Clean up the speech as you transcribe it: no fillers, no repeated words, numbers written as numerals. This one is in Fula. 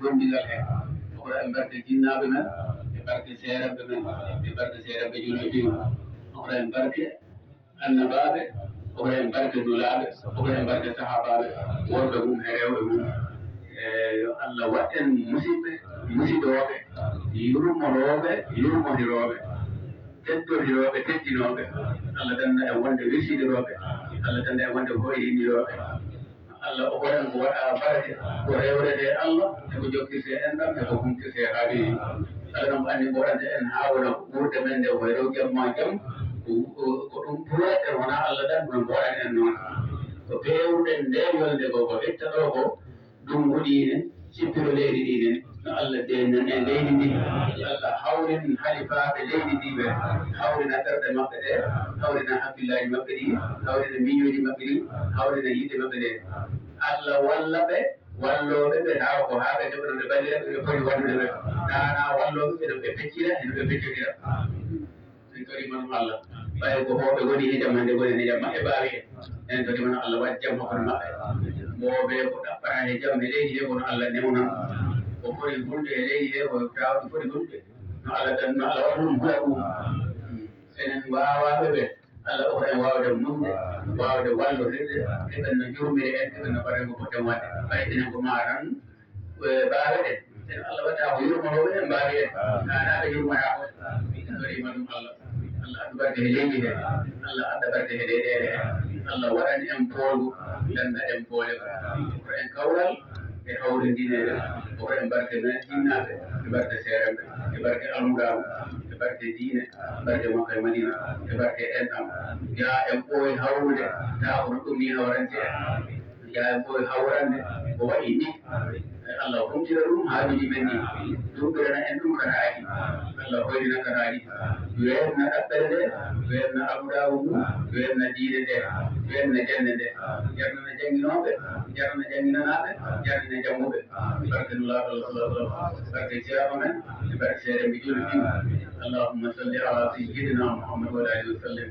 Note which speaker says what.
Speaker 1: gondigal he okoɗo e barke jinnaɓe men e barke seereɓe men e barke seereɓe julɓe okoɗo e barke annabaɓe okoɗo e barke dulaɓe okoɗo e barke sahabaɓe worɓe mum e rewɓe mum yo Allah waɗen musiɗoɓe yurmoroɓe yurmodiroɓe teddodiroɓe teddinoɓe Allah danna e wonde wesidiroɓe Allah danna e wonde hoyɗiniroɓe Allah okoɗen ko waɗa barke ko rewrede Allah eko jokkirte enɗam eko humtirte haaɗi Allah ɗum anndi mboɗante en hawna ɓurde men nde koye rew jamma jam ko ɗum ɓurata wona Allah ɗan kono mboɗan en noon ko pewɗen nde yolde ko itta ɗo ko ɗum huɗinen sippiro leydi ɗinen no Allah denen e leydi ndi Allah hawrin halifaɓe leydi ndi ɓe hawrina ɓerɗe maɓɓe ɗe hawrina hakkillaji maɓɓe ɗi hawrina miñoji maɓɓe ɗi hawrina yiɗe maɓɓe ɗe Allah walla ɓe walloɓe ɓe tawa ko haa ɓe ɗeɓnoɓe ballireɓe ɓe foti wonde ɓe dana walloɓe ɓe no ɓe peccira eno ɓe peccodira en torima ɗum Allah ɓawi ko hoɓe goni hijam hande goni ne jam maɓɓe mbawi en torima no Allah waɗ jam hakkude maɓɓe moɓe ko ɗaɓɓata e jam e leydi he kono Allah newnan ko foti hulde e leydi he ko tawa ɗum foti hulde no Allah tan no Allah waɗa ɗum huɗa ɗum enen wawaɓe ɓe Allah oko en wawde munde wawde wallodirde eɓen no jurmiri en eɓen no mbaɗen ko poten wadde ɓay enen ko ma tan mbaawe ɗen en Allah waɗa ko yurmonoɓe en mbawi en anaɓe yurmata ko en torima ɗum Allah Allah addu barke he leydi he Allah adda barke he leyɗele he Allah waɗan en poolgu danda en poole ko en kawral e hawridinede koko en barke men jinnaɓe e barke seereɓe e barke almudaɓe e barke diine e barke makka e madina e barke enɗam ya en ɓooyi hawrude tawa kono ɗum ni hawrante en ya en ɓooyi hawrande ko wayi ni Allah humtira ɗum haajuji men ni ɗumɓirana en ɗum kataaki Allah hoynina kataaki weerna ɗaɓɓere nde weerna almudaɓe mum weerna diine nde weerna jande nde jarnana jannginoɓe jarnana jangginanaɓe jarnana janguɓe barke nulaɗo Allah barke ceerno men e barke seeɗe mbi julɓe allahumma salli ala sayyidina Muhammad wa alihi wa sallam